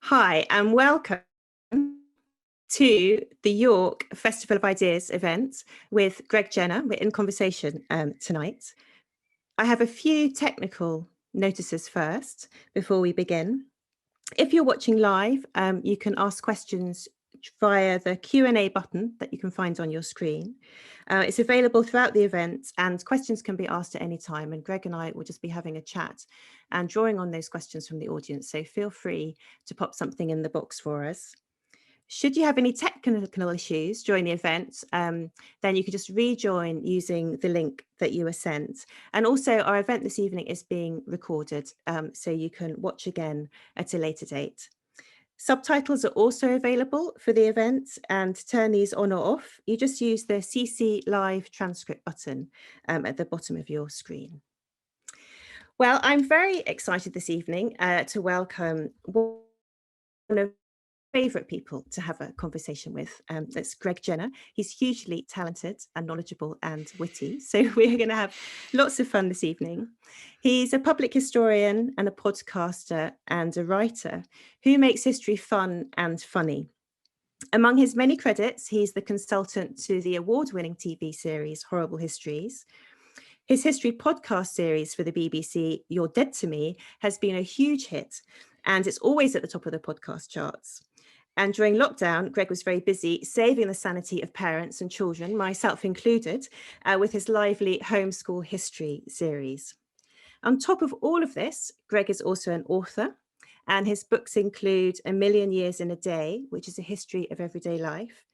Hi, and welcome to the York Festival of Ideas event with Greg Jenner. We're in conversation tonight. I have a few technical notices first before we begin. If you're watching live, you can ask questions via the Q&A button that you can find on your screen. It's available throughout the event and questions can be asked at any time, and Greg and I will just be having a chat and drawing on those questions from the audience, so feel free to pop something in the box for us. Should you have any technical issues during the event, then you can just rejoin using the link that you were sent. And also our event this evening is being recorded, so you can watch again at a later date. Subtitles are also available for the event, and to turn these on or off, you just use the CC Live transcript button at the bottom of your screen. Well, I'm very excited this evening to welcome one of favourite people to have a conversation with. That's Greg Jenner. He's hugely talented and knowledgeable and witty. So we're going to have lots of fun this evening. He's a public historian and a podcaster and a writer who makes history fun and funny. Among his many credits, he's the consultant to the award-winning TV series Horrible Histories. His history podcast series for the BBC, You're Dead to Me, has been a huge hit, and it's always at the top of the podcast charts. And during lockdown, Greg was very busy saving the sanity of parents and children, myself included, with his lively Homeschool History series. On top of all of this, Greg is also an author, and his books include A Million Years in a Day, which is a history of everyday life,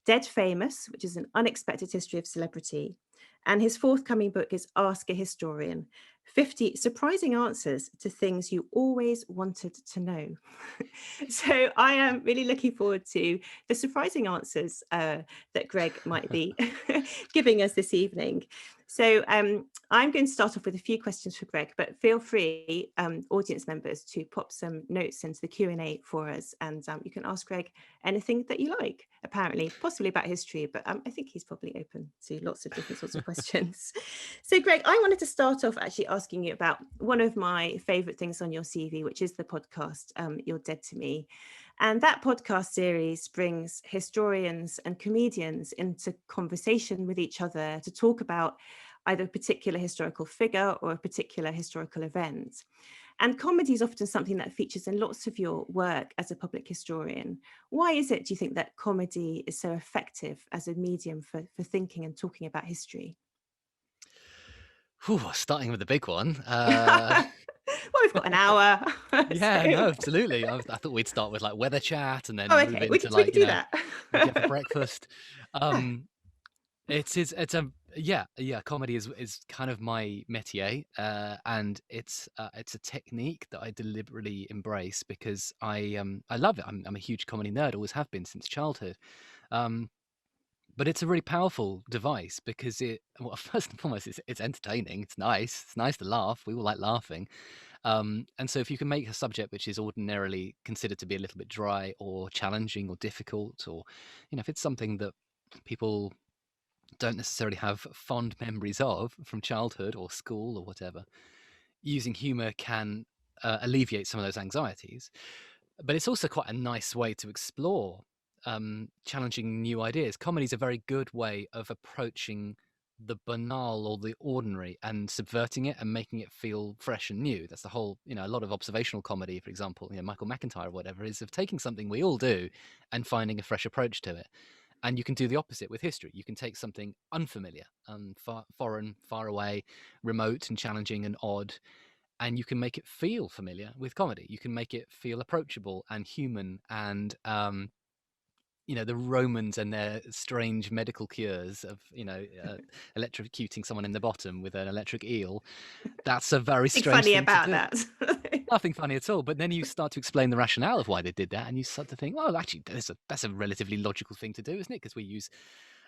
Dead Famous, which is an unexpected history of celebrity, and his forthcoming book is Ask a Historian, 50 surprising answers to things you always wanted to know. So I am really looking forward to the surprising answers that Greg might be giving us this evening. So I'm going to start off with a few questions for Greg, but feel free, audience members, to pop some notes into the Q&A for us, and you can ask Greg anything that you like, apparently, possibly about history, but I think he's probably open to lots of different sorts of questions. So Greg, I wanted to start off actually asking you about one of my favourite things on your CV, which is the podcast, You're Dead to Me. And that podcast series brings historians and comedians into conversation with each other to talk about either a particular historical figure or a particular historical event. And comedy is often something that features in lots of your work as a public historian. Why is it, do you think, that comedy is so effective as a medium for thinking and talking about history? Starting with the big one. Well, we've got an hour. Yeah, So... no, absolutely. I thought we'd start with like weather chat and then Oh, move okay, we into can like, do that. what'd you have for breakfast? Yeah. It's a yeah. Comedy is kind of my métier, and it's a technique that I deliberately embrace because I love it. I'm a huge comedy nerd, always have been since childhood. Um, But it's a really powerful device because well, first and foremost, it's entertaining. It's nice to laugh. We all like laughing. And so if you can make a subject which is ordinarily considered to be a little bit dry or challenging or difficult, or, if it's something that people don't necessarily have fond memories of from childhood or school or whatever, using humor can alleviate some of those anxieties. But it's also quite a nice way to explore challenging new ideas. Comedy is a very good way of approaching the banal or the ordinary and subverting it and making it feel fresh and new. That's the whole, a lot of observational comedy, for example, Michael McIntyre or whatever, is of taking something we all do and finding a fresh approach to it. And you can do the opposite with history. You can take something unfamiliar and foreign, far away, remote and challenging and odd, and you can make it feel familiar with comedy. You can make it feel approachable and human and the Romans and their strange medical cures of, electrocuting someone in the bottom with an electric eel. That's a very Nothing strange funny thing to about do. that. Nothing funny at all. But then you start to explain the rationale of why they did that, and you start to think, well, actually, that's a relatively logical thing to do, isn't it? Because we use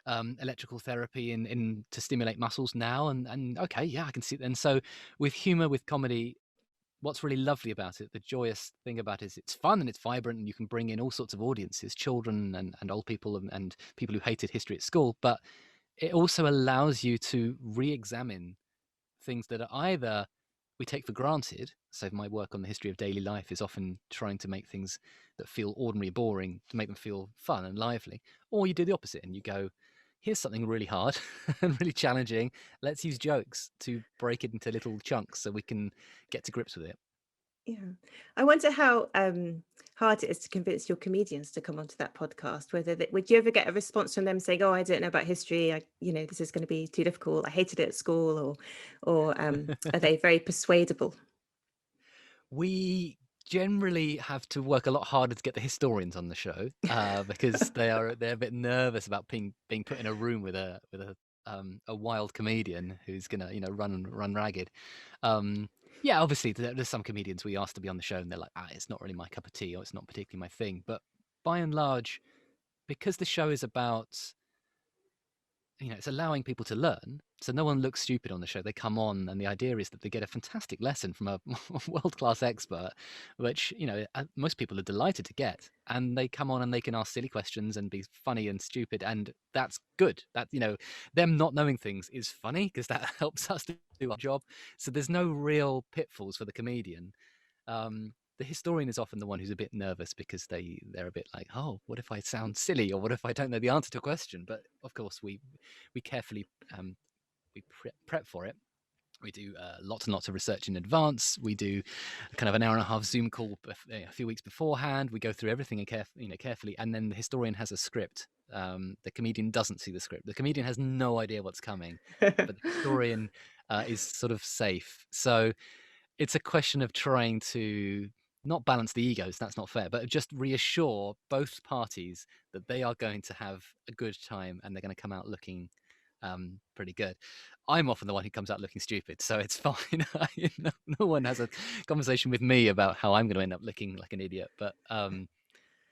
electrical therapy in to stimulate muscles now, and okay, yeah, I can see it. And so with humor, with comedy, what's really lovely about it, the joyous thing about it is it's fun and it's vibrant and you can bring in all sorts of audiences, children and old people and people who hated history at school. But it also allows you to re-examine things that are either we take for granted. So my work on the history of daily life is often trying to make things that feel ordinary boring to make them feel fun and lively. Or you do the opposite and you go, here's something really hard and really challenging. Let's use jokes to break it into little chunks so we can get to grips with it. Yeah. I wonder how hard it is to convince your comedians to come onto that podcast. Would you ever get a response from them saying, "Oh, I don't know about history. This is going to be too difficult. I hated it at school," or are they very persuadable? We generally have to work a lot harder to get the historians on the show because they're a bit nervous about being put in a room with a wild comedian who's gonna run ragged. Yeah, obviously there's some comedians we ask to be on the show and they're like, it's not really my cup of tea or it's not particularly my thing. But by and large, because the show is about it's allowing people to learn. So no one looks stupid on the show. They come on, and the idea is that they get a fantastic lesson from a world-class expert, which most people are delighted to get. And they come on and they can ask silly questions and be funny and stupid, and that's good. That them not knowing things is funny because that helps us to do our job. So there's no real pitfalls for the comedian. The historian is often the one who's a bit nervous because they're a bit like, oh, what if I sound silly, or what if I don't know the answer to a question? But of course, we carefully we prep for it. We do lots and lots of research in advance. We do kind of an hour and a half Zoom call a few weeks beforehand. We go through everything carefully, and then the historian has a script. The comedian doesn't see the script. The comedian has no idea what's coming, but the historian is sort of safe. So it's a question of trying to not balance the egos, that's not fair, but just reassure both parties that they are going to have a good time and they're going to come out looking pretty good. I'm often the one who comes out looking stupid, so it's fine. No one has a conversation with me about how I'm going to end up looking like an idiot, but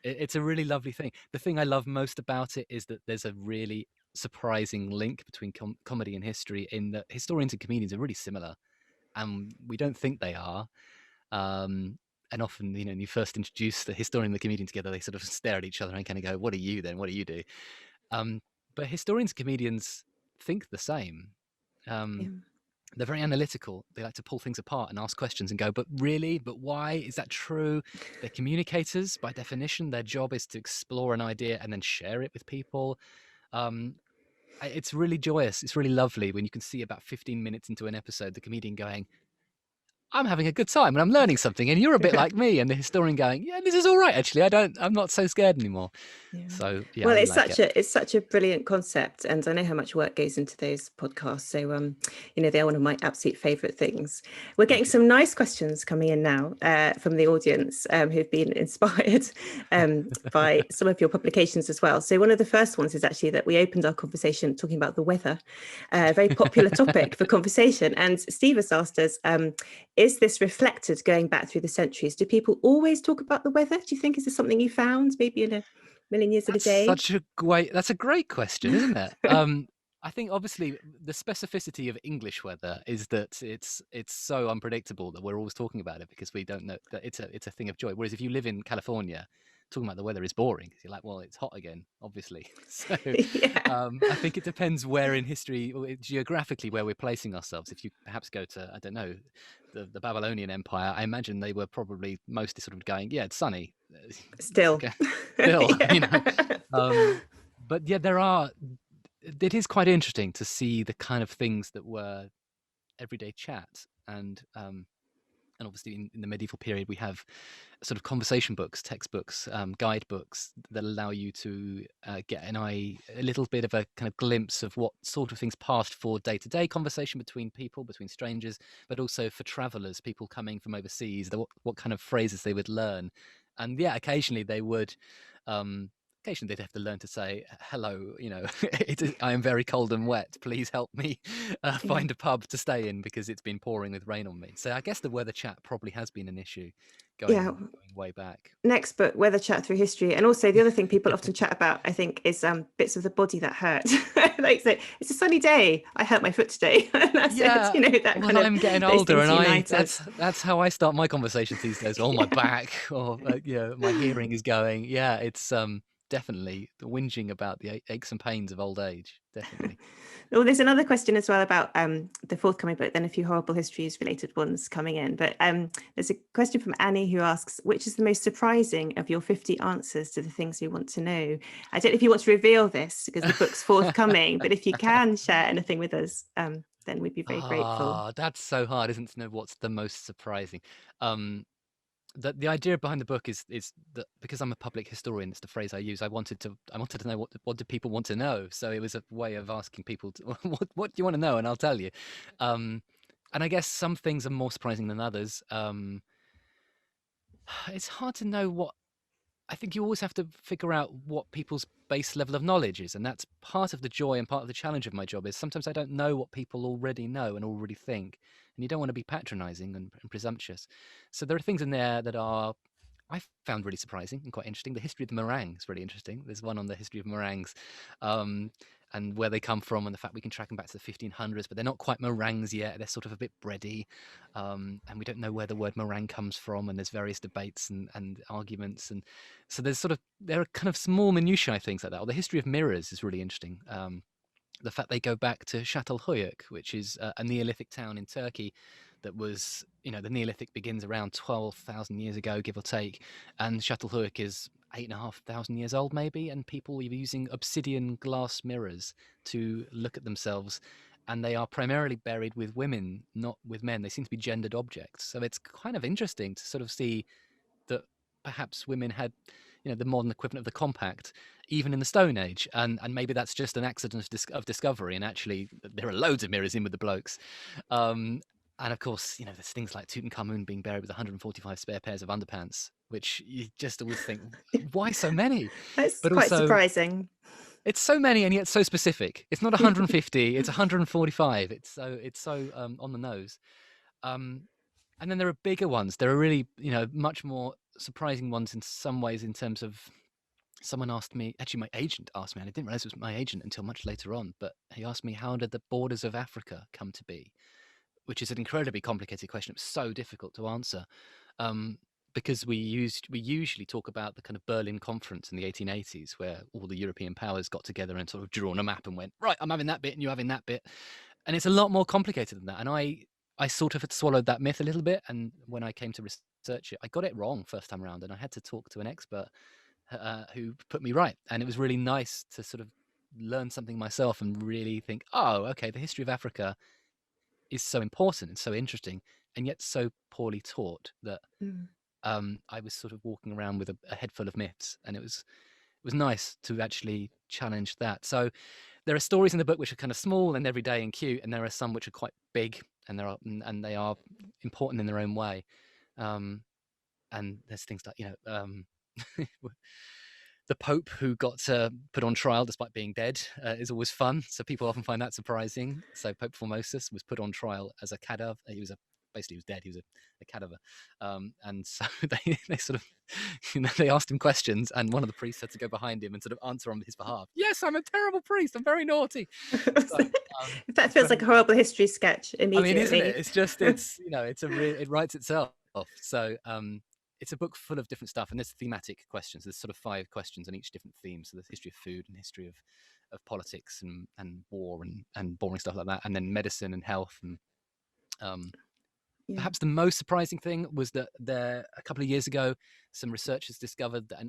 it's a really lovely thing. The thing I love most about it is that there's a really surprising link between comedy and history, in that historians and comedians are really similar, and we don't think they are. And often, when you first introduce the historian and the comedian together, they sort of stare at each other and kind of go, what are you then? What do you do? But historians and comedians think the same. They're very analytical. They like to pull things apart and ask questions and go, but really? But why? Is that true? They're communicators by definition. Their job is to explore an idea and then share it with people. It's really joyous. It's really lovely when you can see about 15 minutes into an episode, the comedian going, I'm having a good time and I'm learning something, and you're a bit like me, and the historian going, yeah, this is all right, actually. I'm not so scared anymore. Yeah. So yeah, well, I it's like it's such a brilliant concept, and I know how much work goes into those podcasts. So they're one of my absolute favorite things. We're getting some nice questions coming in now from the audience who've been inspired by some of your publications as well. So one of the first ones is actually that we opened our conversation talking about the weather, a very popular topic for conversation. And Steve has asked us, is this reflected going back through the centuries? Do people always talk about the weather? Do you think, is this something you found maybe in a million years of a day? That's a great question, isn't it? I think obviously the specificity of English weather is that it's so unpredictable that we're always talking about it because we don't know that it's a thing of joy. Whereas if you live in California, talking about the weather is boring because you're like, well, it's hot again, obviously. So I think it depends where in history, geographically, where we're placing ourselves. If you perhaps go to, I don't know, the Babylonian Empire, I imagine they were probably mostly sort of going, yeah, it's sunny. Still. But yeah, it is quite interesting to see the kind of things that were everyday chat, and obviously in the medieval period we have sort of conversation books, textbooks, guidebooks that allow you to get a little bit of a kind of glimpse of what sort of things passed for day-to-day conversation between people, between strangers, but also for travelers, people coming from overseas, what kind of phrases they would learn. And yeah, occasionally they'd have to learn to say, hello, I am very cold and wet. Please help me find a pub to stay in because it's been pouring with rain on me. So I guess the weather chat probably has been an issue going way back. Next book, Weather Chat Through History. And also the other thing people often chat about, I think, is bits of the body that hurt. Like, so it's a sunny day. I hurt my foot today. And that's it. That kind of. I'm getting older, and that's how I start my conversations these days. Oh, my back, or my hearing is going. Yeah, it's definitely the whinging about the aches and pains of old age. Definitely. Well, there's another question as well about the forthcoming book, then a few Horrible Histories related ones coming in. But there's a question from Annie who asks, which is the most surprising of your 50 answers to the things you want to know? I don't know if you want to reveal this because the book's forthcoming, but if you can share anything with us, then we'd be very grateful. That's so hard, isn't it, to know what's the most surprising. The idea behind the book is that because I'm a public historian, it's the phrase I use. I wanted to know what do people want to know. So it was a way of asking people what do you want to know, and I'll tell you. And I guess some things are more surprising than others. It's hard to know what. I think you always have to figure out what people's base level of knowledge is, and that's part of the joy and part of the challenge of my job. Is sometimes I don't know what people already know and already think, and you don't want to be patronizing and presumptuous. So there are things in there that are I found really surprising and quite interesting. The history of the meringue is really interesting. There's one on the history of meringues, and where they come from, and the fact we can track them back to the 1500s, but they're not quite meringues yet. They're sort of a bit bready, and we don't know where the word meringue comes from. And there's various debates and arguments, and so there are kind of small minutiae things like that. Or the history of mirrors is really interesting. The fact they go back to Çatalhöyük, which is a Neolithic town in Turkey that was, the Neolithic begins around 12,000 years ago, give or take, and Çatalhöyük is 8,500 years old maybe, and people were using obsidian glass mirrors to look at themselves, and they are primarily buried with women, not with men. They seem to be gendered objects. So it's kind of interesting to sort of see that perhaps women had, the modern equivalent of the compact, even in the Stone Age, and maybe that's just an accident of discovery, and actually there are loads of mirrors in with the blokes. And of course, there's things like Tutankhamun being buried with 145 spare pairs of underpants, which you just always think, why so many? That's But quite also, surprising. it's so many and yet so specific. It's not 150, it's 145. It's so on the nose. And then there are bigger ones. There are really, much more surprising ones in some ways, in terms of someone asked me, actually my agent asked me, and I didn't realize it was my agent until much later on, but he asked me, how did the borders of Africa come to be? Which is an incredibly complicated question. It's so difficult to answer, because we usually talk about the kind of Berlin Conference in the 1880s, where all the European powers got together and sort of drew on a map and went, right, I'm having that bit and you're having that bit. And it's a lot more complicated than that. And I sort of had swallowed that myth a little bit. And when I came to research it, I got it wrong first time around, and I had to talk to an expert who put me right. And it was really nice to sort of learn something myself and really think, oh, okay, the history of Africa is so important and so interesting, and yet so poorly taught that I was sort of walking around with a head full of myths, and it was nice to actually challenge that. So there are stories in the book which are kind of small and everyday and cute, and there are some which are quite big, and they are important in their own way. And there's things like the Pope who got put on trial despite being dead is always fun. So people often find that surprising. So Pope Formosus was put on trial as a cadaver. Basically he was dead. He was a cadaver. And so they sort of, they asked him questions, and one of the priests had to go behind him and sort of answer on his behalf. Yes, I'm a terrible priest. I'm very naughty. So, that feels like a Horrible History sketch immediately. I mean, isn't it? It's just, it writes itself. So, it's a book full of different stuff, and there's thematic questions. There's sort of 5 questions on each different theme. So there's history of food and history of politics and war and boring stuff like that, and then medicine and health. And perhaps the most surprising thing was that a couple of years ago, some researchers discovered that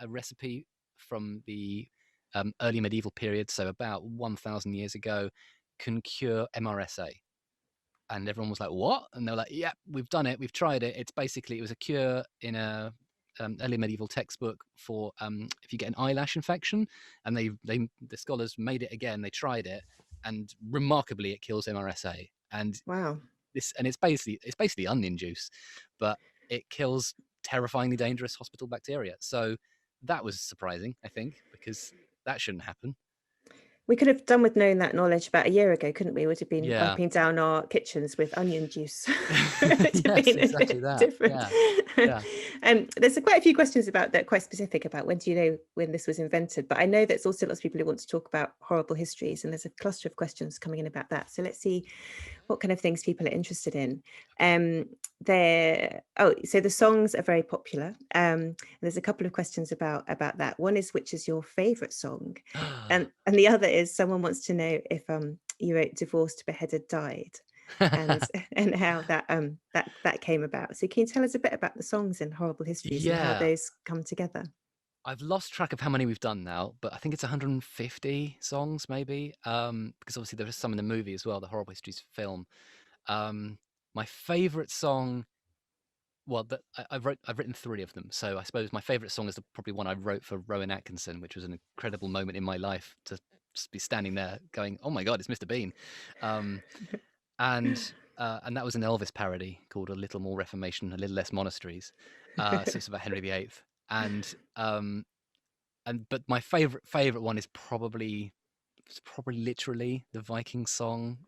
a recipe from the early medieval period, so about 1,000 years ago, can cure MRSA. And everyone was like, what? And they're like, yeah, we've done it. We've tried it. It was a cure in a early medieval textbook for if you get an eyelash infection. And the scholars made it again. They tried it, and remarkably, it kills MRSA. And wow, it's basically onion juice, but it kills terrifyingly dangerous hospital bacteria. So that was surprising, I think, because that shouldn't happen. We could have done with knowing that knowledge about a year ago, couldn't we? We would have been Yeah. wiping down our kitchens with onion juice. Yes, exactly that. Different. Yeah. There's quite a few questions about that, quite specific about when do you know when this was invented. But I know there's also lots of people who want to talk about horrible histories, and there's a cluster of questions coming in about that. So let's see what kind of things people are interested in. So the songs are very popular. There's a couple of questions about that. One is, which is your favorite song, and the other is, someone wants to know if you wrote "Divorced, Beheaded, Died," and and how that came about. So can you tell us a bit about the songs in Horrible Histories and how Yeah, those come together? I've lost track of how many we've done now, but I think it's 150 songs maybe. Because obviously there is some in the movie as well, the Horrible Histories film. Um, my favorite song, well, I've written three of them. So I suppose my favorite song is probably one I wrote for Rowan Atkinson, which was an incredible moment in my life to just be standing there going, "Oh my God, it's Mr. Bean," um, and that was an Elvis parody called "A Little More Reformation, a Little Less Monasteries." So it's about Henry VIII, and but my favorite one is probably, it's probably literally the Viking song,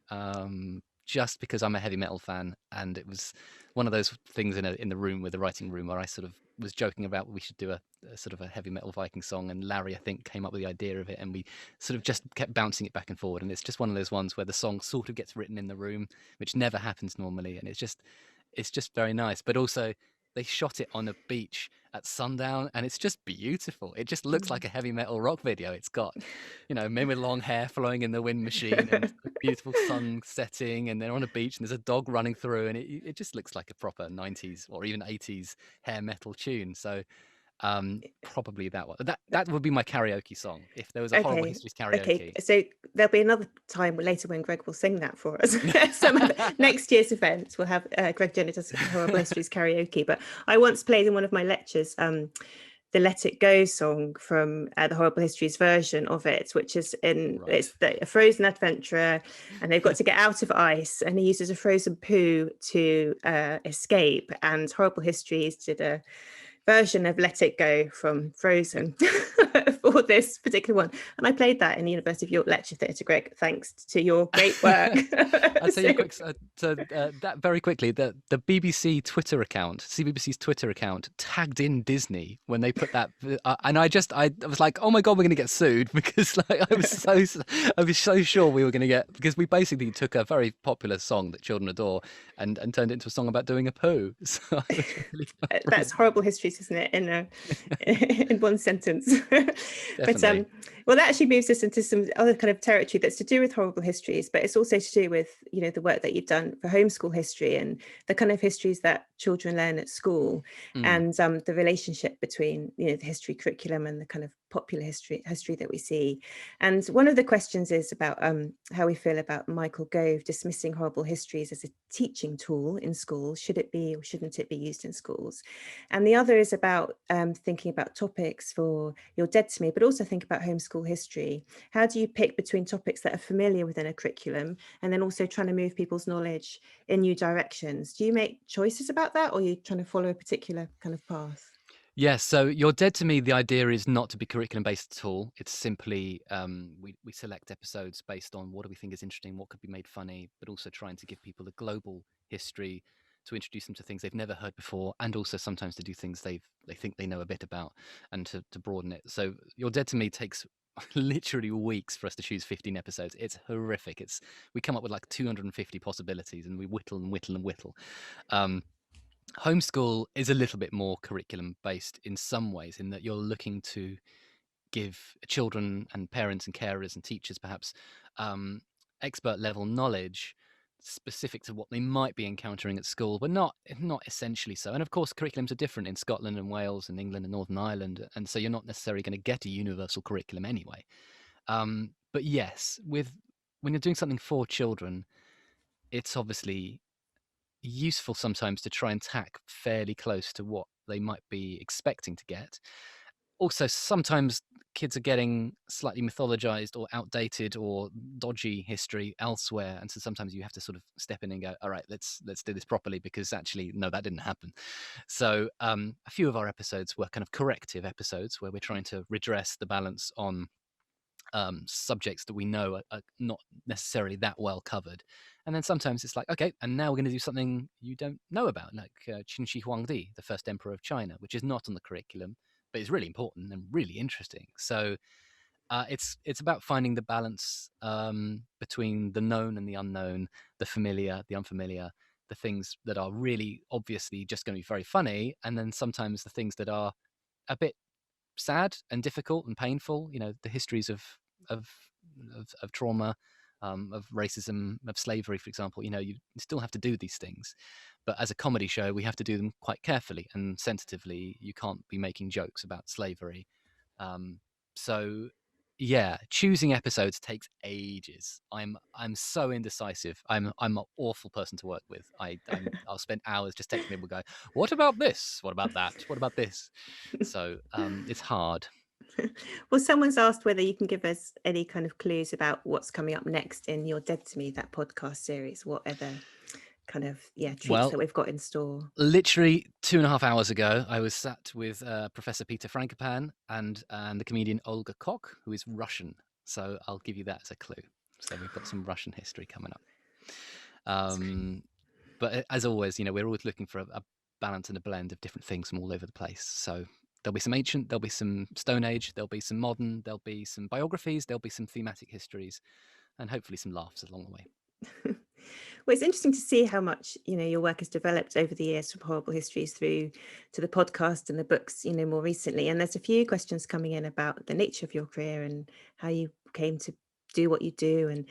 just because I'm a heavy metal fan, and it was one of those things in the room with the writing room where I sort of was joking about we should do a sort of a heavy metal Viking song, and Larry, I think, came up with the idea of it, and we sort of just kept bouncing it back and forward, and it's just one of those ones where the song sort of gets written in the room, which never happens normally, and it's just very nice. But also, they shot it on a beach at sundown, and it's just beautiful. It just looks like a heavy metal rock video. It's got, men with long hair flowing in the wind machine, and a beautiful sun setting, and they're on a beach, and there's a dog running through, and it just looks like a proper 90s or even 80s hair metal tune. So probably that one. That would be my karaoke song if there was a Horrible Okay. Histories Okay. karaoke. So there'll be another time later when Greg will sing that for us. Next year's event, we'll have Greg Jenner does Horrible Histories karaoke. But I once played in one of my lectures the "Let It Go" song from the Horrible Histories version of it, which is Right. a frozen adventurer, and they've got to get out of ice, and he uses a frozen poo to escape. And Horrible Histories did a version of "Let It Go" from Frozen for this particular one, and I played that in the University of York Lecture Theatre, Greg, thanks to your great work. I'll tell you So, a quick, that very quickly. The BBC Twitter account, CBBC's Twitter account, tagged in Disney when they put that, and I was like, oh my God, we're going to get sued because like I was so sure we were going to get, because we basically took a very popular song that children adore and turned it into a song about doing a poo. So it was really that's Horrible Histories, isn't it? In one sentence. But definitely. well, that actually moves us into some other kind of territory that's to do with Horrible Histories, but it's also to do with the work that you've done for Homeschool History and the kind of histories that children learn at school, Mm. and the relationship between the history curriculum and the kind of popular history that we see. And one of the questions is about how we feel about Michael Gove dismissing Horrible Histories as a teaching tool in schools. Should it be or shouldn't it be used in schools? And the other is about thinking about topics for You're Dead to Me, but also think about homeschool history. How do you pick between topics that are familiar within a curriculum and then also trying to move people's knowledge in new directions? Do you make choices about that, or are you trying to follow a particular kind of path? Yes, so You're Dead to Me, the idea is not to be curriculum based at all. It's simply we select episodes based on what do we think is interesting, what could be made funny, but also trying to give people a global history to introduce them to things they've never heard before, and also sometimes to do things they think they know a bit about, and to broaden it. So You're Dead to Me takes literally weeks for us to choose 15 episodes. It's horrific. We come up with like 250 possibilities, and we whittle and whittle and whittle. Um, Homeschool is a little bit more curriculum based in some ways, in that you're looking to give children and parents and carers and teachers perhaps expert level knowledge specific to what they might be encountering at school, but not essentially so. And of course, curriculums are different in Scotland and Wales and England and Northern Ireland, and so you're not necessarily going to get a universal curriculum anyway. But yes, with when you're doing something for children, it's obviously useful sometimes to try and tack fairly close to what they might be expecting to get. Also, sometimes kids are getting slightly mythologized or outdated or dodgy history elsewhere, and so sometimes you have to sort of step in and go, all right, let's do this properly, because actually no, that didn't happen. So a few of our episodes were kind of corrective episodes where we're trying to redress the balance on subjects that we know are not necessarily that well covered. And then sometimes it's like, okay, and now we're going to do something you don't know about, like Qin Shi Huangdi, the first emperor of China, which is not on the curriculum, but is really important and really interesting. So It's about finding the balance between the known and the unknown, the familiar, the unfamiliar, the things that are really obviously just going to be very funny, and then sometimes the things that are a bit sad and difficult and painful. You know, the histories of of trauma, of racism, of slavery, for example. You know, you still have to do these things, but as a comedy show, we have to do them quite carefully and sensitively. You can't be making jokes about slavery. Um, so yeah, choosing episodes takes ages. I'm so indecisive. I'm an awful person to work with. I'll spend hours just texting people, go, what about this? What about that? What about this? So it's hard. Well, someone's asked whether you can give us any kind of clues about what's coming up next in You're Dead to Me, that podcast series. What other kind of treats Well, that we've got in store? literally 2.5 hours ago, I was sat with Professor Peter Frankopan and the comedian Olga Kok, who is Russian. So I'll give you that as a clue. So we've got some Russian history coming up. But as always, you know, we're always looking for a balance and a blend of different things from all over the place. So there'll be some ancient, there'll be some Stone Age, there'll be some modern, there'll be some biographies, there'll be some thematic histories, and hopefully some laughs along the way. Well, it's interesting to see how much your work has developed over the years, from Horrible Histories through to the podcast and the books more recently. And there's a few questions coming in about the nature of your career and how you came to do what you do, and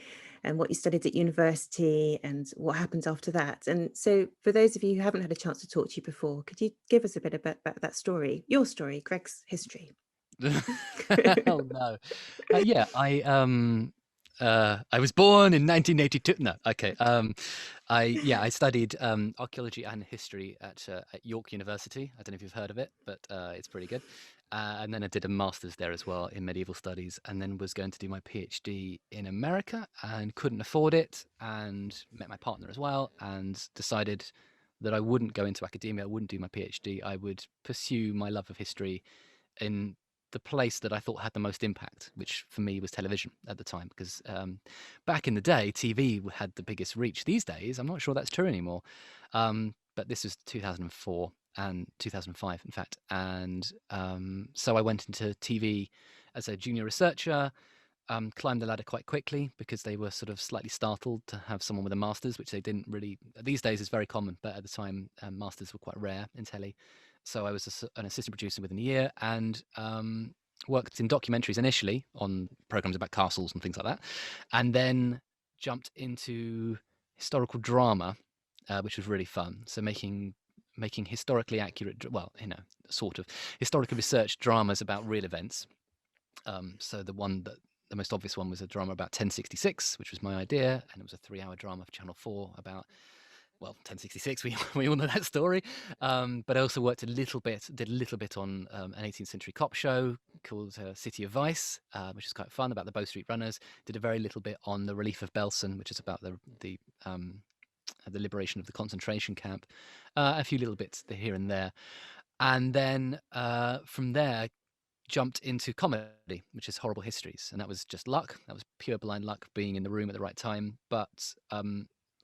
what you studied at university and what happened after that. And so for those of you who haven't had a chance to talk to you before, could you give us a bit about that story, your story, Greg's history? Oh no. Yeah, I was born in 1982. No, okay. I studied archaeology and history at York University. I don't know if you've heard of it, but it's pretty good. And then I did a master's there as well in medieval studies, and then was going to do my PhD in America and couldn't afford it, and met my partner as well, and decided that I wouldn't go into academia. I wouldn't do my PhD. I would pursue my love of history in the place that I thought had the most impact, which for me was television at the time, because back in the day, TV had the biggest reach. These days, I'm not sure that's true anymore. But this was 2004 and 2005, in fact. And so I went into TV as a junior researcher, climbed the ladder quite quickly because they were sort of slightly startled to have someone with a master's, which they didn't really. These days is very common, but at the time, masters were quite rare in telly. So I was an assistant producer within a year, and worked in documentaries initially on programs about castles and things like that, and then jumped into historical drama, which was really fun. So making historically accurate, well, sort of historically researched dramas about real events. So the most obvious one was a drama about 1066, which was my idea, and it was a 3-hour drama for Channel 4 about, well, 1066. We all know that story. But I also did a little bit on an 18th century cop show called City of Vice, which is quite fun, about the Bow Street Runners. Did a very little bit on the Relief of Belsen, which is about the liberation of the concentration camp. A few little bits here and there, and then from there jumped into comedy, which is Horrible Histories, and that was just luck. That was pure blind luck, being in the room at the right time. But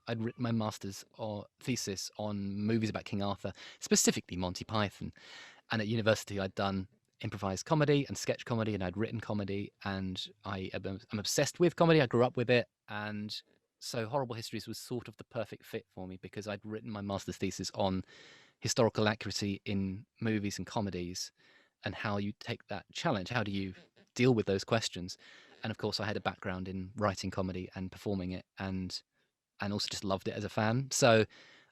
I'd written my master's or thesis on movies about King Arthur, specifically Monty Python, and at university I'd done improvised comedy and sketch comedy, and I'd written comedy, and I'm obsessed with comedy. I grew up with it, and so Horrible Histories was sort of the perfect fit for me because I'd written my master's thesis on historical accuracy in movies and comedies, and how you take that challenge. How do you deal with those questions? And of course, I had a background in writing comedy and performing it, and also just loved it as a fan. So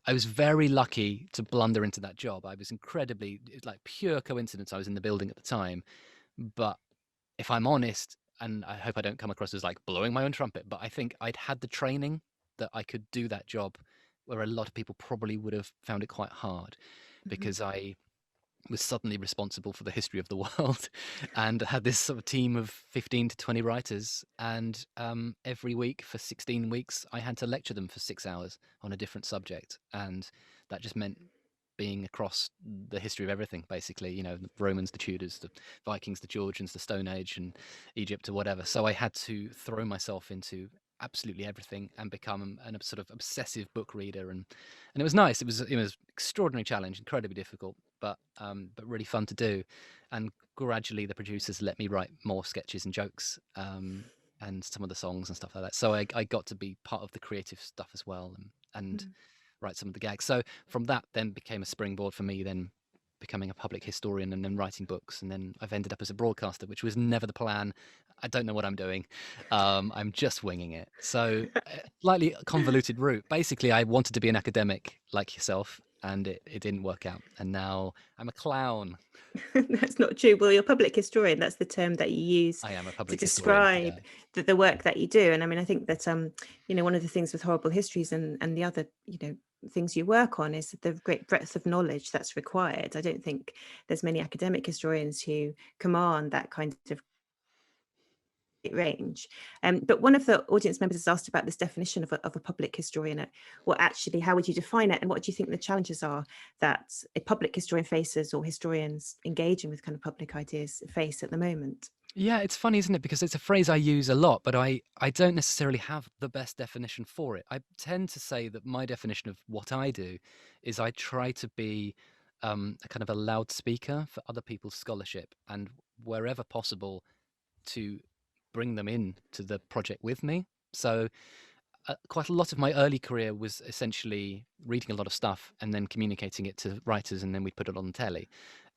I was very lucky to blunder into that job. I was it's like pure coincidence. I was in the building at the time, but if I'm honest, and I hope I don't come across as like blowing my own trumpet, but I think I'd had the training that I could do that job, where a lot of people probably would have found it quite hard, because I was suddenly responsible for the history of the world and had this sort of team of 15 to 20 writers. And every week for 16 weeks, I had to lecture them for 6 hours on a different subject. And that just meant being across the history of everything, basically, the Romans, the Tudors, the Vikings, the Georgians, the Stone Age, and Egypt, or whatever. So I had to throw myself into absolutely everything and become a sort of obsessive book reader. And it was nice. It was extraordinary challenge, incredibly difficult. but really fun to do. And gradually the producers let me write more sketches and jokes, and some of the songs and stuff like that. So I got to be part of the creative stuff as well, and write some of the gags. So from that then became a springboard for me then becoming a public historian and then writing books. And then I've ended up as a broadcaster, which was never the plan. I don't know what I'm doing. I'm just winging it. So slightly convoluted route. Basically, I wanted to be an academic like yourself, and it didn't work out. And now I'm a clown. That's not true. Well, you're a public historian. That's the term that you use I am a to public historian. describe the work that you do. And I mean, I think that, one of the things with Horrible Histories and the other, things you work on is the great breadth of knowledge that's required. I don't think there's many academic historians who command that kind of range. But one of the audience members has asked about this definition of a public historian. How would you define it? And what do you think the challenges are that a public historian faces, or historians engaging with kind of public ideas face at the moment? Yeah, it's funny, isn't it? Because it's a phrase I use a lot, but I don't necessarily have the best definition for it. I tend to say that my definition of what I do is I try to be a kind of a loudspeaker for other people's scholarship, and wherever possible to bring them in to the project with me. So quite a lot of my early career was essentially reading a lot of stuff and then communicating it to writers, and then we'd put it on the telly.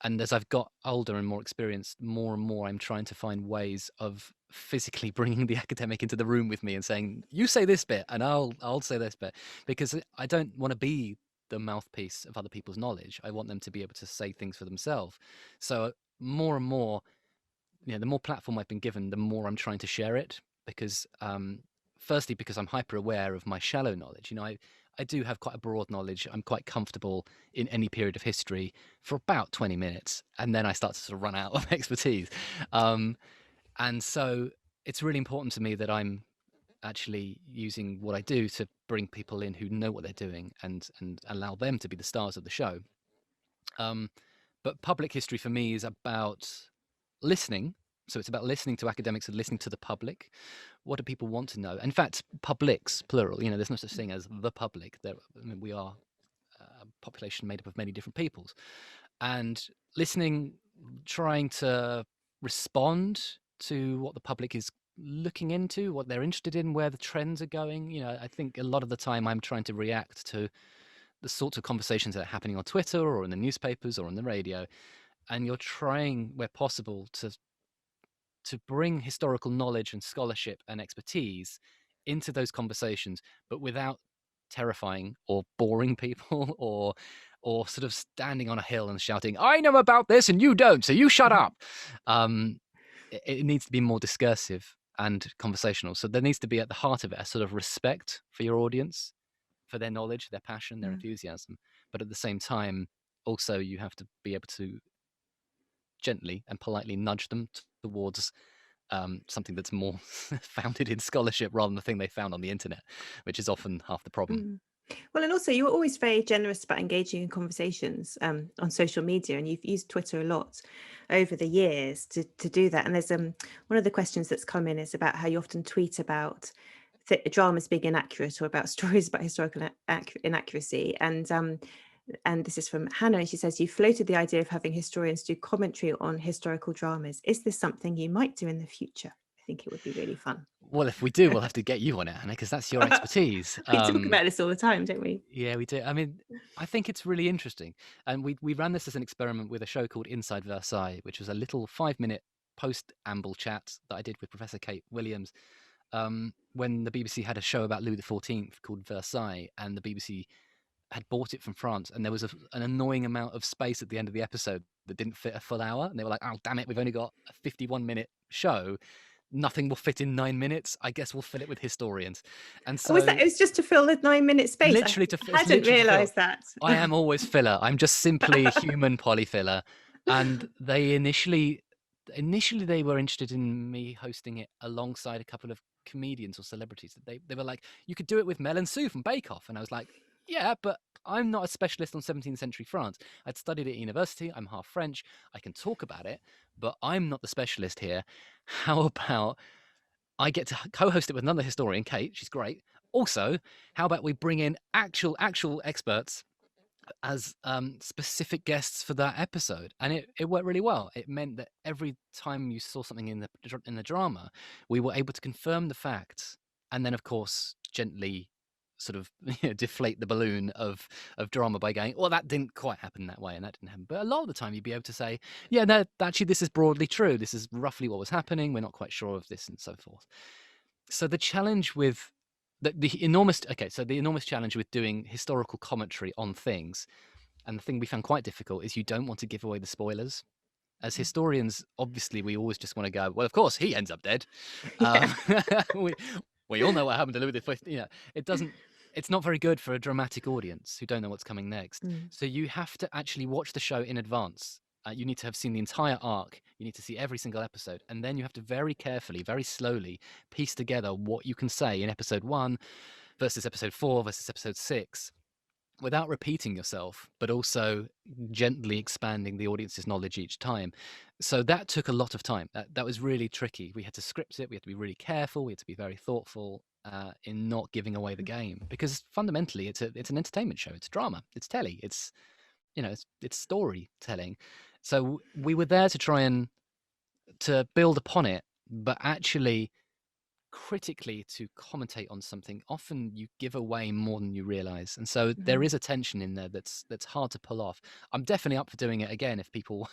And as I've got older and more experienced, more and more I'm trying to find ways of physically bringing the academic into the room with me and saying, you say this bit and I'll say this bit, because I don't want to be the mouthpiece of other people's knowledge. I want them to be able to say things for themselves. So more and more, the more platform I've been given, the more I'm trying to share it, because firstly, because I'm hyper aware of my shallow knowledge. I do have quite a broad knowledge. I'm quite comfortable in any period of history for about 20 minutes, and then I start to sort of run out of expertise. And so it's really important to me that I'm actually using what I do to bring people in who know what they're doing, and allow them to be the stars of the show. But public history for me is about listening. So it's about listening to academics and listening to the public. What do people want to know? In fact, publics, plural. There's no such thing as the public. We are a population made up of many different peoples. And listening, trying to respond to what the public is looking into, what they're interested in, where the trends are going. I think a lot of the time I'm trying to react to the sorts of conversations that are happening on Twitter or in the newspapers or on the radio. And you're trying, where possible, to bring historical knowledge and scholarship and expertise into those conversations, but without terrifying or boring people, or sort of standing on a hill and shouting, I know about this and you don't, so you shut up. It needs to be more discursive and conversational. So there needs to be at the heart of it a sort of respect for your audience, for their knowledge, their passion, their enthusiasm. But at the same time, also you have to be able to gently and politely nudge them towards something that's more founded in scholarship rather than the thing they found on the internet, which is often half the problem. Well, and also you were always very generous about engaging in conversations on social media, and you've used Twitter a lot over the years to do that. And there's one of the questions that's come in is about how you often tweet about dramas being inaccurate, or about stories about historical inaccuracy. And this is from Hannah, and she says, you floated the idea of having historians do commentary on historical dramas. Is this something you might do in the future? I think it would be really fun. Well, if we do, we'll have to get you on it, Hannah, because that's your expertise. We talk about this all the time, don't we? Yeah, we do. I mean, I think it's really interesting. And we ran this as an experiment with a show called Inside Versailles, which was a little 5-minute post-amble chat that I did with Professor Kate Williams, when the BBC had a show about Louis XIV called Versailles, and the BBC had bought it from France, and there was an annoying amount of space at the end of the episode that didn't fit a full hour, and they were like, oh damn it, we've only got a 51-minute show, nothing will fit in 9 minutes, I guess we'll fill it with historians. And so it was just to fill the 9-minute space. Literally I hadn't realised that. I am always filler. I'm just simply human polyfiller. And they initially they were interested in me hosting it alongside a couple of comedians or celebrities. They were like, you could do it with Mel and Sue from Bake Off. And I was like, yeah, but I'm not a specialist on 17th century France. I'd studied at university. I'm half French. I can talk about it, but I'm not the specialist here. How about I get to co-host it with another historian, Kate? She's great. Also, how about we bring in actual experts as specific guests for that episode, and it worked really well. It meant that every time you saw something in the drama, we were able to confirm the facts, and then of course gently sort of deflate the balloon of drama by going, well, that didn't quite happen that way, and that didn't happen. But a lot of the time, you'd be able to say, yeah, no, actually, this is broadly true. This is roughly what was happening. We're not quite sure of this, and so forth. So the challenge with the enormous challenge with doing historical commentary on things, and the thing we found quite difficult, is you don't want to give away the spoilers. As historians, obviously, we always just want to go, well, of course, he ends up dead. Yeah. we, we all know what happened to Louis XV. It doesn't. It's not very good for a dramatic audience who don't know what's coming next. So you have to actually watch the show in advance. You need to have seen the entire arc. You need to see every single episode. And then you have to very carefully, very slowly piece together what you can say in episode 1 versus episode 4 versus episode 6 without repeating yourself, but also gently expanding the audience's knowledge each time. So that took a lot of time. That was really tricky. We had to script it. We had to be really careful. We had to be very thoughtful in not giving away the game, because fundamentally it's an entertainment show. It's drama. It's telly. It's it's storytelling. So we were there to try and to build upon it, but actually critically to commentate on something, often you give away more than you realize, and so there is a tension in there that's hard to pull off. I'm definitely up for doing it again if people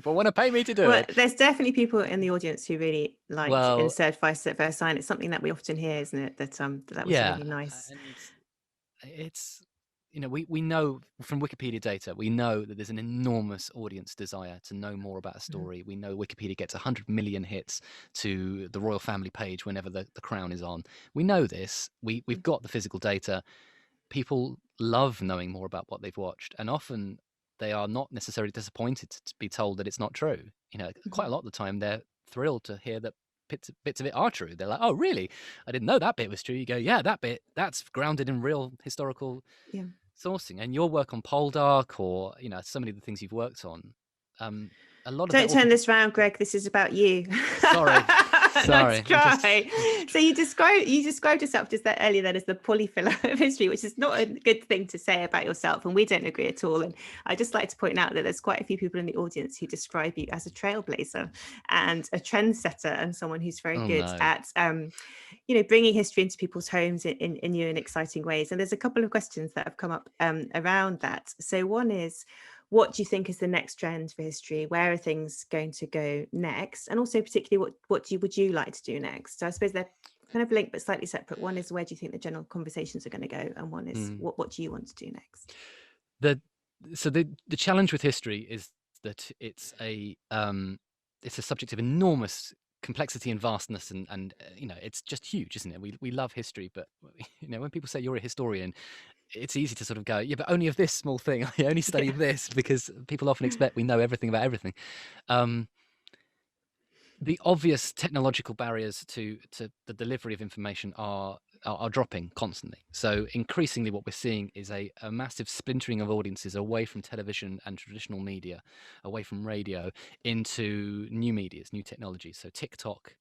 want to pay me to do Well, it. there's definitely people in the audience who really liked Well, Insert Vice at First Sign. It's something that we often hear, isn't it? That was a yeah, really nice. and it's we know from Wikipedia data, we know that there's an enormous audience desire to know more about a story. We know Wikipedia gets 100 million hits to the royal family page whenever the crown is on. We know this. We've got the physical data. People love knowing more about what they've watched, and often they are not necessarily disappointed to be told that it's not true. Quite a lot of the time they're thrilled to hear that bits of it are true. They're like, oh, really? I didn't know that bit was true. You go, yeah, that's grounded in real historical Yeah. sourcing. And your work on Poldark, or so many of the things you've worked on, a lot of Don't that turn this round, Greg. This is about you. Sorry. Nice try. So you described yourself just that earlier then as the polyfiller of history, which is not a good thing to say about yourself, and we don't agree at all. And I just like to point out that there's quite a few people in the audience who describe you as a trailblazer and a trendsetter, and someone who's very good at bringing history into people's homes in new and exciting ways. And there's a couple of questions that have come up around that. So one is, what do you think is the next trend for history? Where are things going to go next? And also particularly, what would you like to do next? So I suppose they're kind of linked but slightly separate. One is, where do you think the general conversations are going to go? And one is, what do you want to do next? The challenge with history is that it's a subject of enormous complexity and vastness, and it's just huge, isn't it? We love history, but when people say you're a historian, it's easy to sort of go, yeah, but only of this small thing. I only study this, because people often expect we know everything about everything. The obvious technological barriers to the delivery of information are dropping constantly. So increasingly what we're seeing is a massive splintering of audiences away from television and traditional media, away from radio, into new medias, new technologies. So TikTok.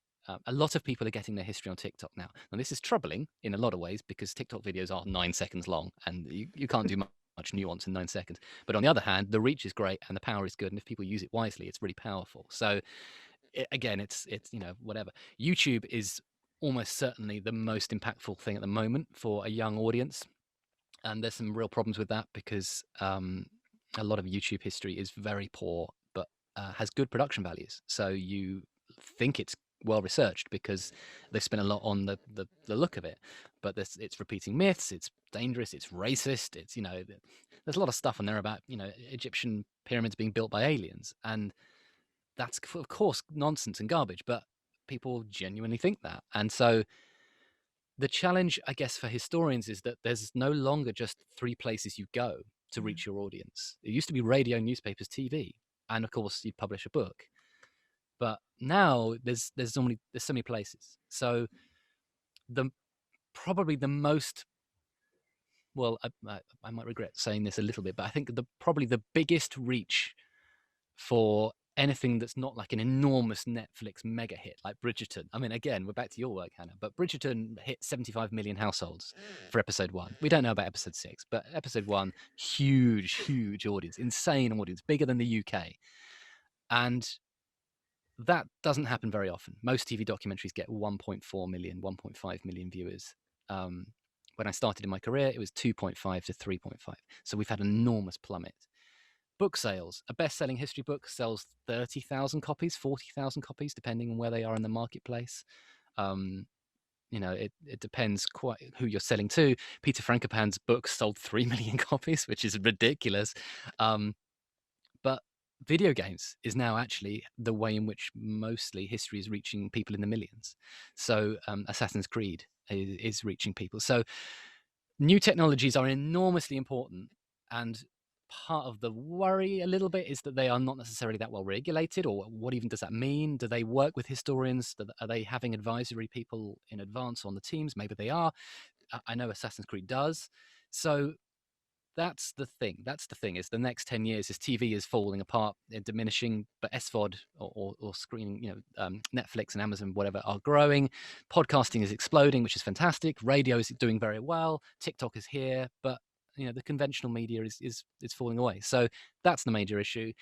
A lot of people are getting their history on TikTok now. Now, this is troubling in a lot of ways, because TikTok videos are 9 seconds long, and you can't do much nuance in 9 seconds. But on the other hand, the reach is great and the power is good. And if people use it wisely, it's really powerful. So again, it's whatever. YouTube is almost certainly the most impactful thing at the moment for a young audience. And there's some real problems with that, because a lot of YouTube history is very poor, but has good production values. So you think it's well researched because they've spent a lot on the look of it, but it's repeating myths, it's dangerous, it's racist, it's there's a lot of stuff on there about Egyptian pyramids being built by aliens, and that's of course nonsense and garbage, but people genuinely think that. And so the challenge, I guess, for historians is that there's no longer just 3 places you go to reach your audience. It used to be radio, newspapers, TV, and of course you'd publish a book. But now there's so many places. So probably the most, well, I might regret saying this a little bit, but I think probably the biggest reach for anything that's not like an enormous Netflix mega hit like Bridgerton. I mean, again, we're back to your work, Hannah, but Bridgerton hit 75 million households for episode 1. We don't know about episode 6, but episode 1, huge audience, insane audience, bigger than the UK. And that doesn't happen very often. Most TV documentaries get 1.4 million, 1.5 million viewers. When I started in my career, it was 2.5 to 3.5. So we've had an enormous plummet. Book sales. A best-selling history book sells 30,000 copies, 40,000 copies, depending on where they are in the marketplace. It depends quite who you're selling to. Peter Frankopan's book sold 3 million copies, which is ridiculous. But video games is now actually the way in which mostly history is reaching people in the millions. So Assassin's Creed is reaching people. So new technologies are enormously important, and part of the worry a little bit is that they are not necessarily that well regulated. Or what even does that mean? Do they work with historians? Are they having advisory people in advance on the teams? Maybe they are. I know Assassin's Creed does. So that's the thing. Is the next 10 years is TV is falling apart and diminishing, but SVOD or screening, Netflix and Amazon, whatever, are growing. Podcasting is exploding, which is fantastic. Radio is doing very well. TikTok is here, but the conventional media is falling away. So that's the major issue.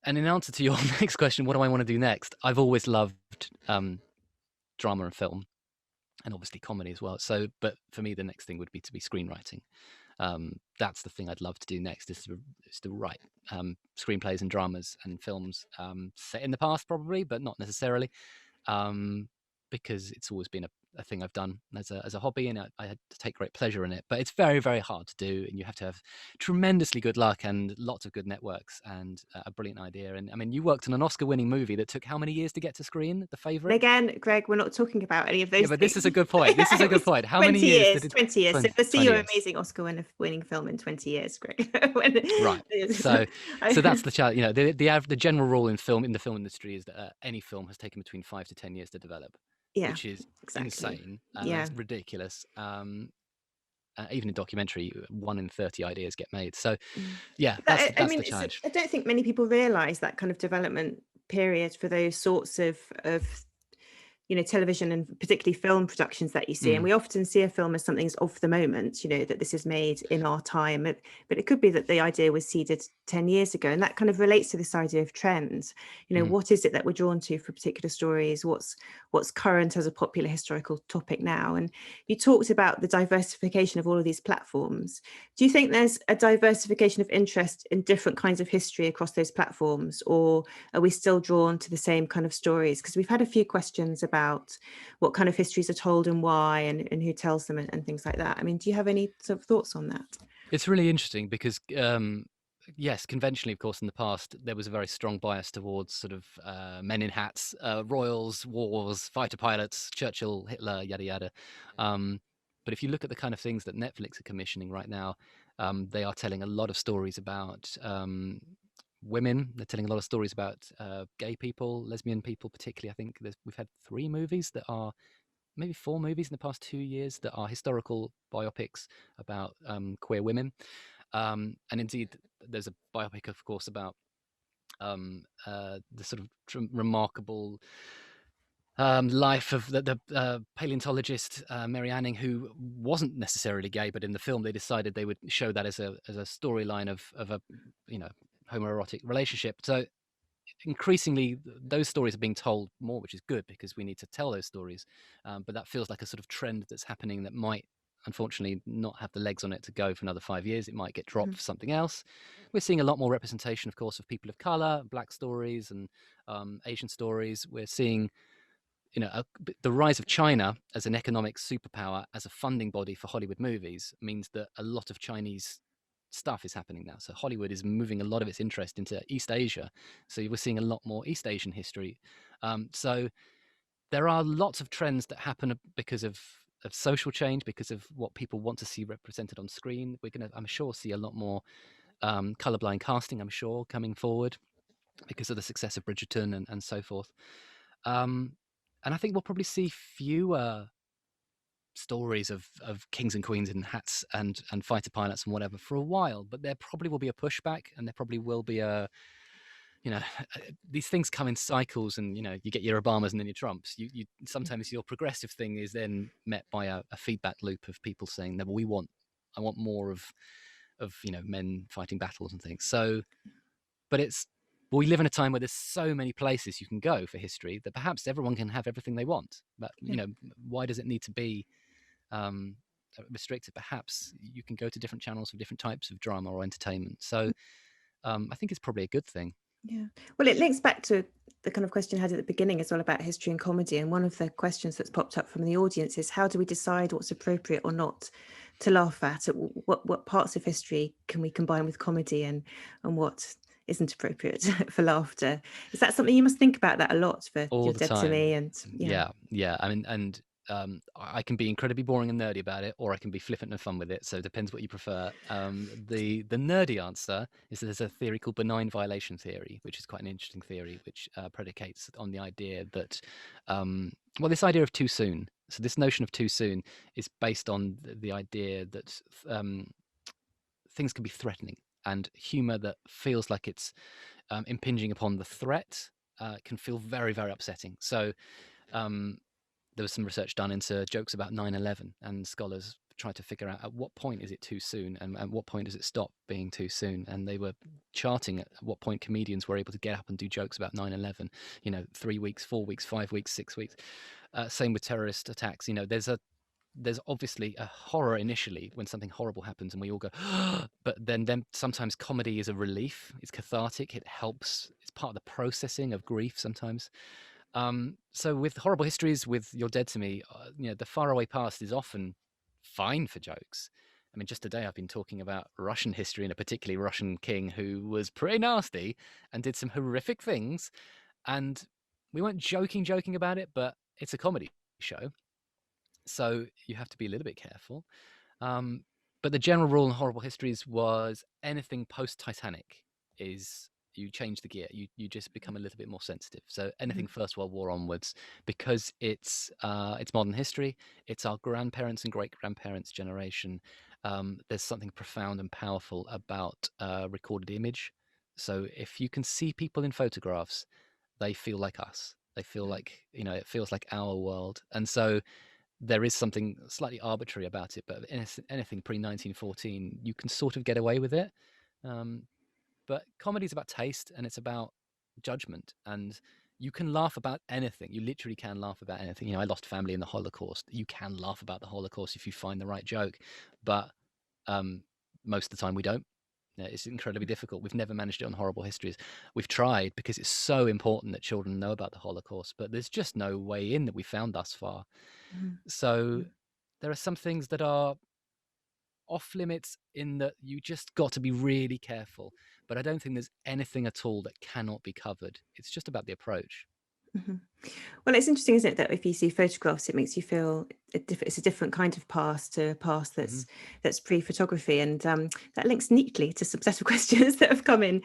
And in answer to your next question, what do I want to do next? I've always loved drama and film, and obviously comedy as well. So, but for me, the next thing would be to be screenwriting. That's the thing I'd love to do next, is to write screenplays and dramas and films set in the past, probably, but not necessarily, because it's always been a thing I've done as a hobby, and I had to take great pleasure in it. But it's very, very hard to do, and you have to have tremendously good luck and lots of good networks and a brilliant idea. And I mean, you worked on an Oscar-winning movie that took how many years to get to screen? The Favourite. And again, Greg, we're not talking about any of those. Yeah, but this is a good point. This is a good point. How 20 many years? Did it? 20 years. 20, so we'll see your years. amazing Oscar-winning film in 20 years, Greg. Right. So that's the challenge. The general rule in the film industry is that any film has taken between 5 to 10 years to develop. Yeah, which is insane. It's ridiculous. Even in documentary, 1 in 30 ideas get made. So yeah, that's the challenge. I don't think many people realize that kind of development period for those sorts of television and particularly film productions that you see. And we often see a film as something that's of the moment, that this is made in our time. But it could be that the idea was seeded 10 years ago. And that kind of relates to this idea of trends. What is it that we're drawn to for particular stories? What's current as a popular historical topic now? And you talked about the diversification of all of these platforms. Do you think there's a diversification of interest in different kinds of history across those platforms? Or are we still drawn to the same kind of stories? Because we've had a few questions about what kind of histories are told and why, and who tells them, and things like that. I mean, do you have any sort of thoughts on that? It's really interesting because yes, conventionally, of course, in the past, there was a very strong bias towards sort of men in hats, royals, wars, fighter pilots, Churchill, Hitler, yada yada. But if you look at the kind of things that Netflix are commissioning right now, they are telling a lot of stories about women. They're telling a lot of stories about gay people, lesbian people, particularly. I think we've had 3 movies that are, maybe 4 movies in the past 2 years that are historical biopics about queer women. And indeed, there's a biopic, of course, about the sort of remarkable life of the paleontologist Mary Anning, who wasn't necessarily gay, but in the film they decided they would show that as a storyline of a homoerotic relationship. So increasingly those stories are being told more, which is good because we need to tell those stories. But that feels like a sort of trend that's happening that might unfortunately not have the legs on it to go for another 5 years. It might get dropped for something else. We're seeing a lot more representation, of course, of people of color, Black stories, and Asian stories. We're seeing the rise of China as an economic superpower, as a funding body for Hollywood movies, means that a lot of Chinese stuff is happening now. So Hollywood is moving a lot of its interest into East Asia. So we're seeing a lot more East Asian history. So there are lots of trends that happen because of social change, because of what people want to see represented on screen. We're going to, I'm sure, see a lot more colorblind casting, I'm sure, coming forward because of the success of Bridgerton and so forth. And I think we'll probably see fewer stories of kings and queens in hats and fighter pilots and whatever for a while, but there probably will be a pushback, and there probably will be a you know, these things come in cycles, and you get your Obamas and then your Trumps. You sometimes your progressive thing is then met by a feedback loop of people saying, "No, but I want more of men fighting battles and things." So, but we live in a time where there's so many places you can go for history that perhaps everyone can have everything they want. But Yeah. why does it need to be um, restricted? Perhaps you can go to different channels for different types of drama or entertainment. So I think it's probably a good thing. Yeah. Well, it links back to the kind of question I had at the beginning as well about history and comedy. And one of the questions that's popped up from the audience is, how do we decide what's appropriate or not to laugh at? What parts of history can we combine with comedy, and what isn't appropriate for laughter? Is that something you must think about that a lot for All You're the Dead to Me? time. And Yeah. I mean, and I can be incredibly boring and nerdy about it, or I can be flippant and fun with it. So it depends what you prefer. The nerdy answer is that there's a theory called benign violation theory, which is quite an interesting theory, which predicates on the idea that, this idea of too soon. So this notion of too soon is based on the idea that things can be threatening, and humor that feels like it's impinging upon the threat can feel very, very upsetting. So there was some research done into jokes about 9/11, and scholars tried to figure out at what point is it too soon, and at what point does it stop being too soon. And they were charting at what point comedians were able to get up and do jokes about 9/11. 3 weeks, 4 weeks, 5 weeks, 6 weeks. Same with terrorist attacks. There's obviously a horror initially when something horrible happens and we all go, but then sometimes comedy is a relief. It's cathartic. It helps. It's part of the processing of grief sometimes. So with Horrible Histories, with You're Dead to Me, the faraway past is often fine for jokes. I mean, just today I've been talking about Russian history, and a particularly Russian king who was pretty nasty and did some horrific things. And we weren't joking about it, but it's a comedy show, so you have to be a little bit careful. Um, but the general rule in Horrible Histories was anything post-Titanic is you change the gear. You just become a little bit more sensitive. So anything First World War onwards, because it's modern history, it's our grandparents and great-grandparents' generation. There's something profound and powerful about recorded image. So if you can see people in photographs, they feel like us. They feel like, it feels like our world. And so there is something slightly arbitrary about it, but anything pre-1914, you can sort of get away with it. But comedy is about taste, and it's about judgment, and you can laugh about anything. You literally can laugh about anything. I lost family in the Holocaust. You can laugh about the Holocaust if you find the right joke, but most of the time we don't. It's incredibly difficult. We've never managed it on Horrible Histories. We've tried because it's so important that children know about the Holocaust, but there's just no way in that we found thus far. So there are some things that are off limits in that you just got to be really careful. But I don't think there's anything at all that cannot be covered. It's just about the approach. Well, it's interesting, isn't it, that if you see photographs, it makes you feel it's a different kind of past, to a past that's pre-photography, and that links neatly to some set of questions that have come in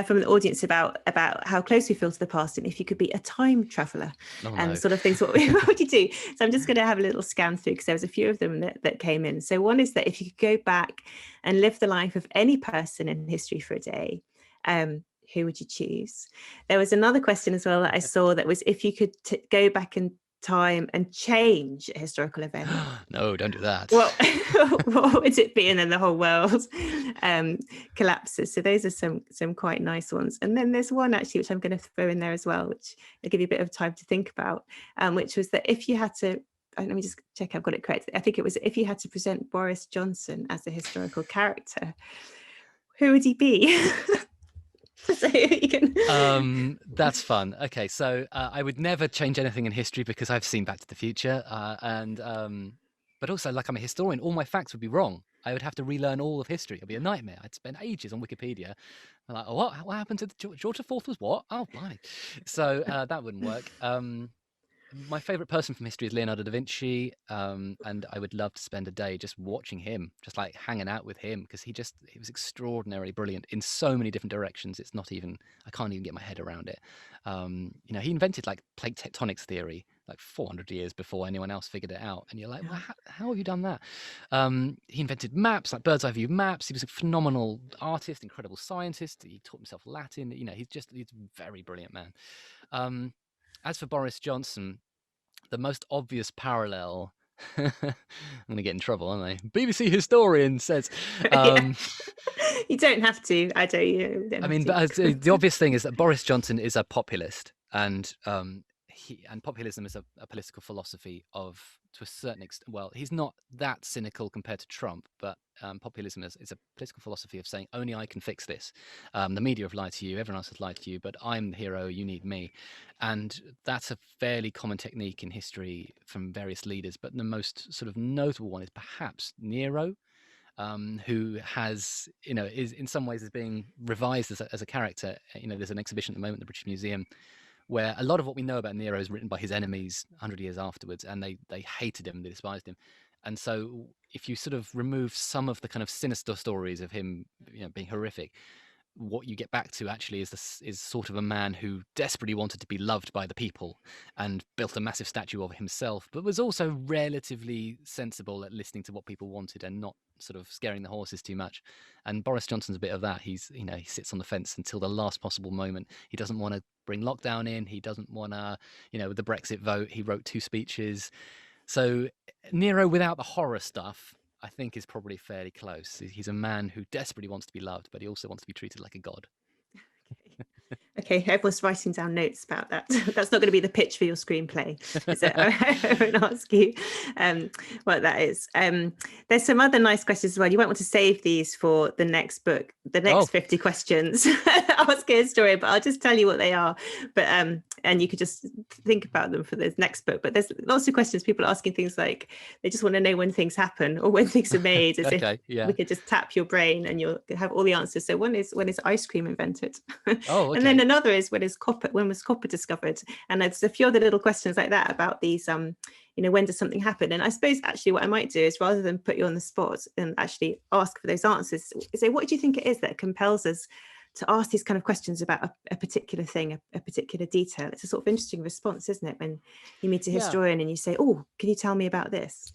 from the audience about how close we feel to the past, and if you could be a time traveller, and the sort of things what would you do? So I'm just going to have a little scan through, because there was a few of them that came in. So one is that if you could go back and live the life of any person in history for a day, who would you choose? There was another question as well that I saw that was, if you could go back in time and change a historical event, No, don't do that. what would it be? And then the whole world collapses. So those are some quite nice ones. And then there's one actually, which I'm going to throw in there as well, which I'll give you a bit of time to think about, which was that if you had to, let me just check I've got it correct. I think it was, if you had to present Boris Johnson as a historical character, who would he be? So you can... That's fun. Okay, so I would never change anything in history because I've seen Back to the Future, but also, like, I'm a historian, all my facts would be wrong. I would have to relearn all of history. It'd be a nightmare. I'd spend ages on Wikipedia. I'm like, oh, what happened to George IV was what? Oh, blimey. So that wouldn't work. My favorite person from history is Leonardo da Vinci, and I would love to spend a day just watching him, just like hanging out with him, because he was extraordinarily brilliant in so many different directions. I can't even get my head around it. He invented like plate tectonics theory, like 400 years before anyone else figured it out. And you're like, well, how have you done that? He invented maps, like bird's eye view maps. He was a phenomenal artist, incredible scientist. He taught himself Latin. He's a very brilliant man. As for Boris Johnson, the most obvious parallel, I'm going to get in trouble, aren't I? BBC historian says, you don't have to. The obvious thing is that Boris Johnson is a populist, and populism is a political philosophy to a certain extent. Well, he's not that cynical compared to Trump, but populism is a political philosophy of saying only I can fix this. The media have lied to you, everyone else has lied to you, but I'm the hero, you need me. And that's a fairly common technique in history from various leaders. But the most sort of notable one is perhaps Nero, who has, is in some ways is being revised as a character. There's an exhibition at the moment at the British Museum where a lot of what we know about Nero is written by his enemies 100 years afterwards, and they hated him, they despised him. And so if you sort of remove some of the kind of sinister stories of him, being horrific, what you get back to actually is sort of a man who desperately wanted to be loved by the people and built a massive statue of himself, but was also relatively sensible at listening to what people wanted and not sort of scaring the horses too much. And Boris Johnson's a bit of that. He sits on the fence until the last possible moment. He doesn't want to bring lockdown in. He doesn't want to, with the Brexit vote, he wrote 2 speeches. So Nero without the horror stuff, I think, is probably fairly close. He's a man who desperately wants to be loved, but he also wants to be treated like a god. Okay, everyone's writing down notes about that. That's not going to be the pitch for your screenplay, is it? I won't ask you what that is. There's some other nice questions as well. You might want to save these for the next book, the next 50 questions. Ask a historian, but I'll just tell you what they are. But and you could just think about them for the next book. But there's lots of questions. People are asking things like they just want to know when things happen or when things are made, as if we could just tap your brain and you'll have all the answers. So one is, when is ice cream invented? Oh, okay. And then another is, when was copper discovered? And there's a few other little questions like that about these, when does something happen? And I suppose actually what I might do is, rather than put you on the spot and actually ask for those answers, say, what do you think it is that compels us to ask these kind of questions about a particular thing, a particular detail? It's a sort of interesting response, isn't it, when you meet a historian and you say, oh, can you tell me about this?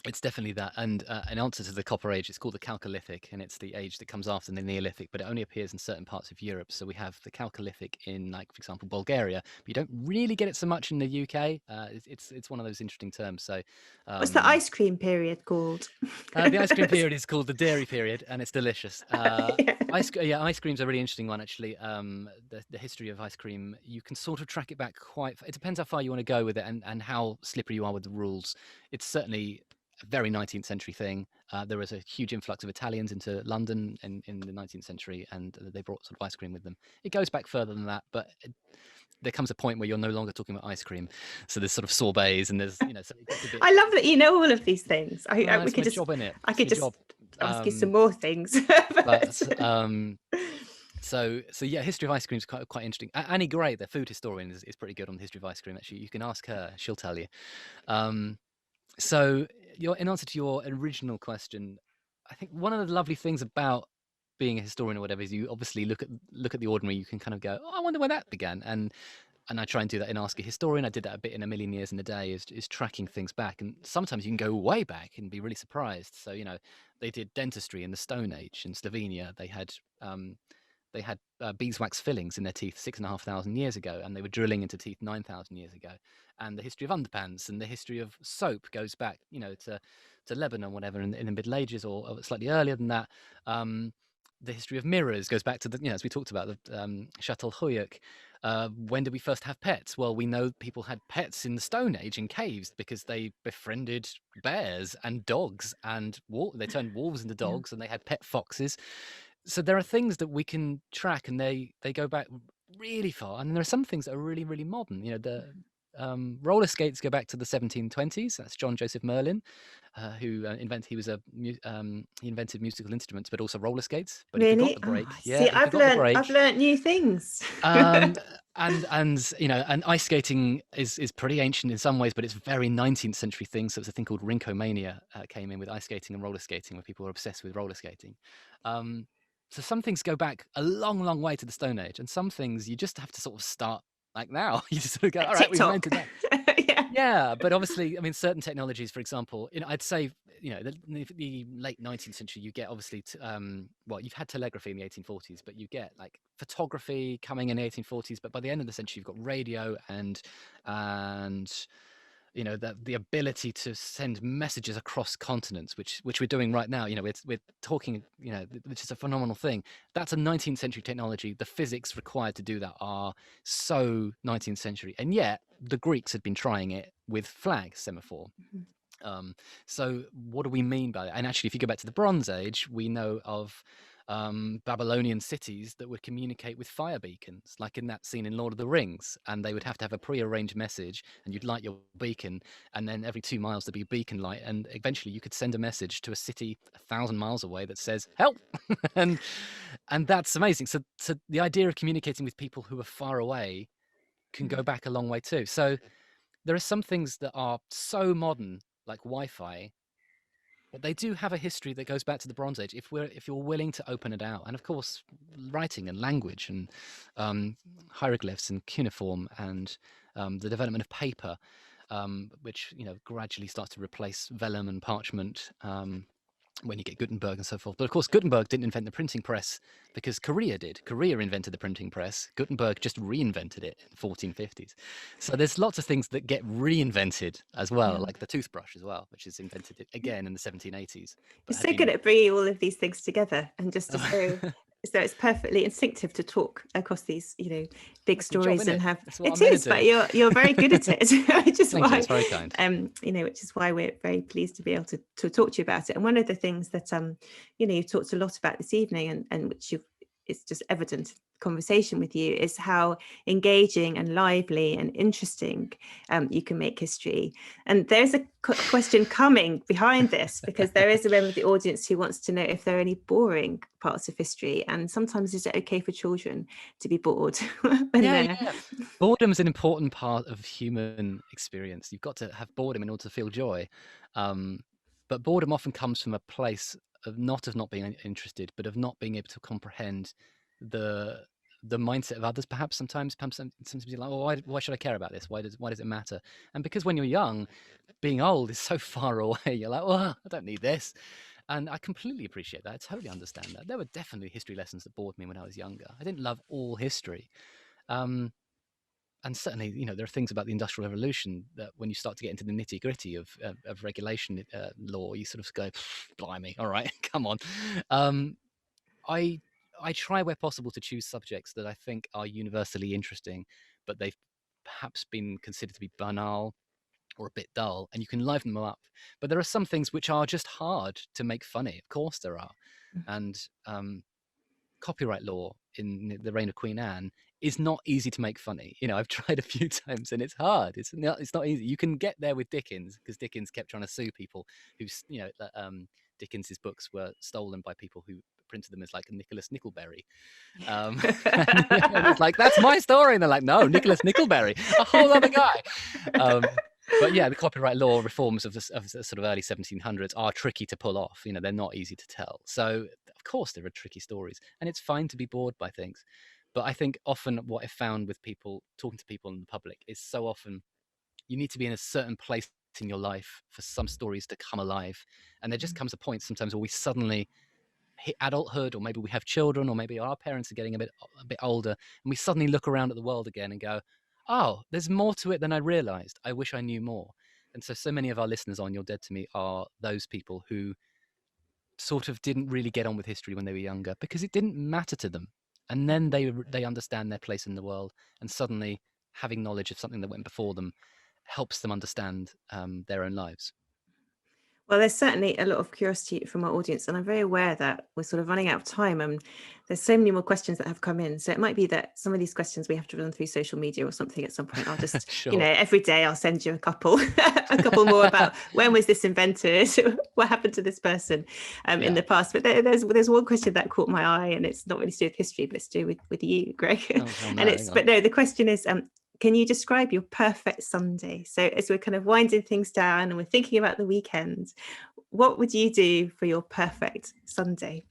It's definitely that. And an answer to the Copper Age, it's called the Chalcolithic, and it's the age that comes after the Neolithic, but it only appears in certain parts of Europe. So we have the Chalcolithic in, like, for example, Bulgaria, but you don't really get it so much in the UK. It's one of those interesting terms. So what's the ice cream period called? The ice cream period is called the dairy period, and it's delicious. Ice cream's a really interesting one, actually. The history of ice cream, you can sort of track it back it depends how far you want to go with it and how slippery you are with the rules. It's certainly a very 19th century thing. There was a huge influx of Italians into London in the 19th century, and they brought sort of ice cream with them. It goes back further than that, but there comes a point where you're no longer talking about ice cream. So there's sort of sorbets, and there's, so it gets a bit... I love that you know all of these things. I could just ask you some more things. So yeah, history of ice cream is quite interesting. Annie Gray, the food historian, is pretty good on the history of ice cream. Actually, you can ask her; she'll tell you. So in answer to your original question, I think one of the lovely things about being a historian or whatever is you obviously look at the ordinary. You can kind of go, oh, I wonder where that began, and I try and do that in Ask a Historian. I did that a bit in A Million Years in a Day, is tracking things back, and sometimes you can go way back and be really surprised. So they did dentistry in the Stone Age in Slovenia. They had beeswax fillings in their teeth 6,500 years ago, and they were drilling into teeth 9,000 years ago. And the history of underpants and the history of soap goes back, to Lebanon, whatever, in the Middle Ages, or slightly earlier than that. The history of mirrors goes back to as we talked about, the Çatalhöyük. When did we first have pets? Well, we know people had pets in the Stone Age in caves because they befriended bears and dogs, and they turned wolves into dogs, and they had pet foxes. So there are things that we can track, and they go back really far. And there are some things that are really, really modern. The roller skates go back to the 1720s. That's John Joseph Merlin, who he invented musical instruments, but also roller skates. But really? He forgot the break. See, I've learned new things. And ice skating is pretty ancient in some ways, but it's very 19th century thing. So it's a thing called Rinkomania came in with ice skating and roller skating, where people were obsessed with roller skating. So some things go back a long, long way to the Stone Age, and some things you just have to sort of start like now. You just sort of go, all right, we've TikTok. invented that. Yeah. Yeah, but obviously, I mean, certain technologies, for example, I'd say, the late 19th century, you get obviously, well, you've had telegraphy in the 1840s, but you get like photography coming in the 1840s. But by the end of the century, you've got radio and the ability to send messages across continents, which we're doing right now. We're talking, which is a phenomenal thing. That's a 19th century technology. The physics required to do that are so 19th century, and yet the Greeks had been trying it with flag semaphore. So what do we mean by that? And actually, if you go back to the Bronze Age, we know of Babylonian cities that would communicate with fire beacons, like in that scene in Lord of the Rings, and they would have to have a pre-arranged message, and you'd light your beacon, and then every 2 miles there'd be a beacon light, and eventually you could send a message to a city 1,000 miles away that says help. and that's amazing. So the idea of communicating with people who are far away can go back a long way too. So there are some things that are so modern, like Wi-Fi, but they do have a history that goes back to the Bronze Age. If you're willing to open it out, and of course, writing and language and hieroglyphs and cuneiform and the development of paper, which gradually starts to replace vellum and parchment. When you get Gutenberg and so forth. But of course, Gutenberg didn't invent the printing press because Korea did. Korea invented the printing press. Gutenberg just reinvented it in the 1450s. So there's lots of things that get reinvented as well, like the toothbrush as well, which is invented again in the 1780s. You're so good at bringing all of these things together, and just so it's perfectly instinctive to talk across these, big stories job, and have it is, but you're very good at it, which is why, it's very kind. Which is why we're very pleased to be able to talk to you about it. And one of the things that you've talked a lot about this evening, and which it's just evident conversation with you, is how engaging and lively and interesting you can make history. And there's a question coming behind this, because there is a member of the audience who wants to know if there are any boring parts of history, and sometimes is it okay for children to be bored when yeah. Boredom is an important part of human experience. You've got to have boredom in order to feel joy, but boredom often comes from a place of not being interested, but of not being able to comprehend the mindset of others. Perhaps sometimes you're like, well, why should I care about this? Why does it matter? And because when you're young, being old is so far away, you're like, well, I don't need this. And I completely appreciate that. I totally understand that. There were definitely history lessons that bored me when I was younger. I didn't love all history. And certainly, there are things about the Industrial Revolution that when you start to get into the nitty gritty of regulation law, you sort of go, blimey, all right, come on. I try where possible to choose subjects that I think are universally interesting, but they've perhaps been considered to be banal or a bit dull, and you can liven them up. But there are some things which are just hard to make funny. Of course there are. And copyright law in the reign of Queen Anne is not easy to make funny. I've tried a few times and it's hard. It's not easy. You can get there with Dickens, because Dickens kept trying to sue people who's, Dickens's books were stolen by people who printed them as like Nicholas Nickelberry. And it's like, that's my story. And they're like, no, Nicholas Nickelberry, a whole other guy. But yeah, the copyright law reforms of the sort of early 1700s are tricky to pull off. They're not easy to tell. So of course there are tricky stories, and it's fine to be bored by things. But I think often what I've found with people, talking to people in the public, is so often you need to be in a certain place in your life for some stories to come alive. And there just comes a point sometimes where we suddenly hit adulthood, or maybe we have children, or maybe our parents are getting a bit older, and we suddenly look around at the world again and go, oh, there's more to it than I realized. I wish I knew more. And so many of our listeners on You're Dead to Me are those people who sort of didn't really get on with history when they were younger because it didn't matter to them. And then they understand their place in the world, and suddenly having knowledge of something that went before them helps them understand their own lives. Well, there's certainly a lot of curiosity from our audience, and I'm very aware that we're sort of running out of time, and there's so many more questions that have come in. So it might be that some of these questions we have to run through social media or something at some point. I'll just, sure. Every day I'll send you a couple more about when was this invented, what happened to this person in the past. But there's one question that caught my eye, and it's not really to do with history, but it's to do with you, Greg. The question is, can you describe your perfect Sunday? So as we're kind of winding things down and we're thinking about the weekend, what would you do for your perfect Sunday?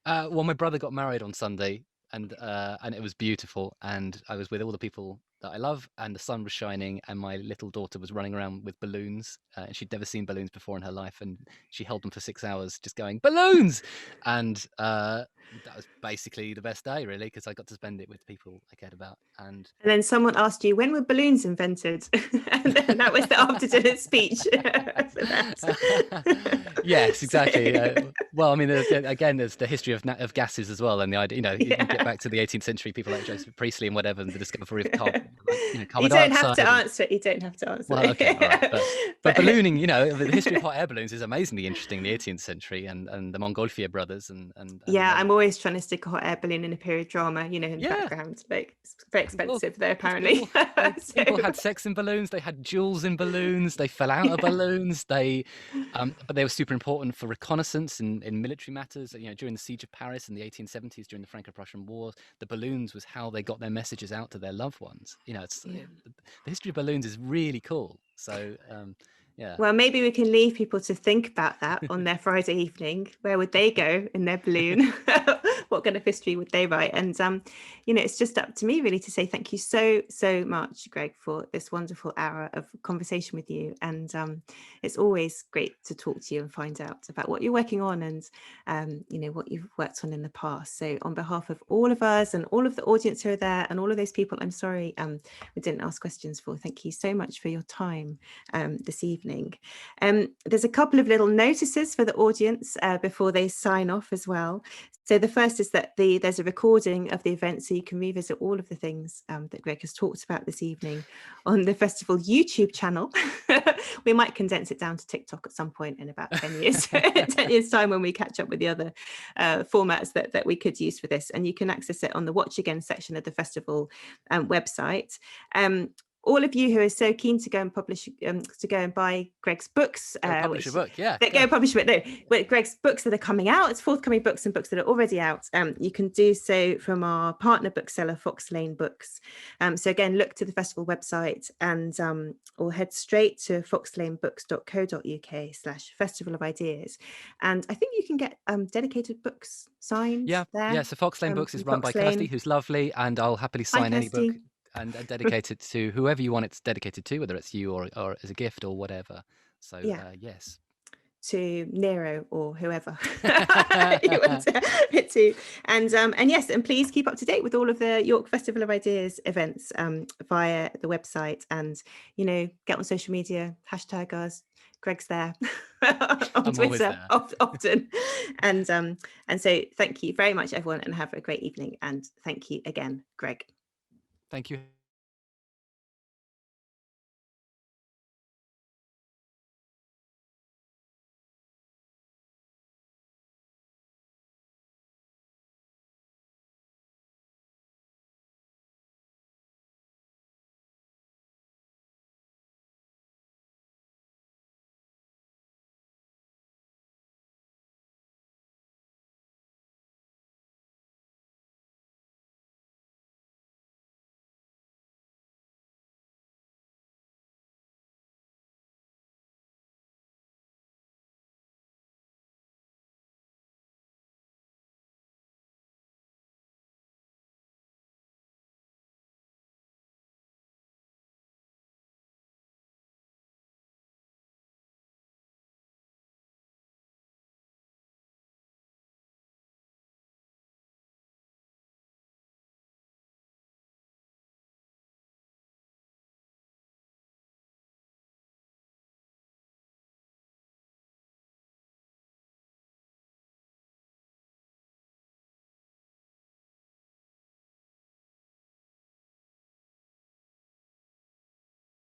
Well, my brother got married on Sunday, and it was beautiful, and I was with all the people that I love, and the sun was shining, and my little daughter was running around with balloons, and she'd never seen balloons before in her life, and she held them for 6 hours just going balloons, and that was basically the best day, really, because I got to spend it with people I cared about. And then someone asked you, when were balloons invented? And then that was the after dinner speech for that. Yes, exactly. Well, I mean, again, there's the history of gases as well, and the idea, you get back to the 18th century, people like Joseph Priestley and whatever, and the discovery of carbon You dioxide. don't have to answer it. You don't have to answer Well, it. okay, all right. But ballooning, the history of hot air balloons is amazingly interesting in the 18th century, and the Montgolfier brothers and yeah, I'm always trying to stick a hot air balloon in a period drama, in the Yeah. background. Like, it's very expensive Well, though, apparently. people had sex in balloons, they had duels in balloons, they fell out of balloons, but they were super important for reconnaissance in military matters. During the siege of Paris in the 1870s, during the Franco-Prussian War, the balloons was how they got their messages out to their loved ones. The history of balloons is really cool. So yeah. Well, maybe we can leave people to think about that on their Friday evening. Where would they go in their balloon? What kind of history would they write? And it's just up to me really to say thank you so much, Greg, for this wonderful hour of conversation with you. And it's always great to talk to you and find out about what you're working on and what you've worked on in the past. So on behalf of all of us and all of the audience who are there and all of those people I'm sorry we didn't ask questions for, thank you so much for your time this evening. There's a couple of little notices for the audience before they sign off as well. So the first is that there's a recording of the event, so you can revisit all of the things that Greg has talked about this evening on the festival YouTube channel. We might condense it down to TikTok at some point in about 10 years, 10 years time, when we catch up with the other formats that we could use for this. And you can access it on the Watch Again section of the festival website. All of you who are so keen to go and publish, to go and buy Greg's books, publish a book, yeah. Go publish a book. No, but Greg's books that are coming out, it's forthcoming books and books that are already out. You can do so from our partner bookseller, Fox Lane Books. So again, look to the festival website and or head straight to foxlanebooks.co.uk/Festival of Ideas. And I think you can get dedicated books signed there. Yeah. So Fox Lane Books is run by Kirsty, who's lovely, and I'll happily sign any book and dedicate it to whoever you want it dedicated to, whether it's you or as a gift or whatever. So yes. To Nero or whoever you want it to. And yes, and please keep up to date with all of the York Festival of Ideas events via the website, and get on social media, hashtag us. Greg's there on Twitter often. And so thank you very much, everyone, and have a great evening. And thank you again, Greg. Thank you.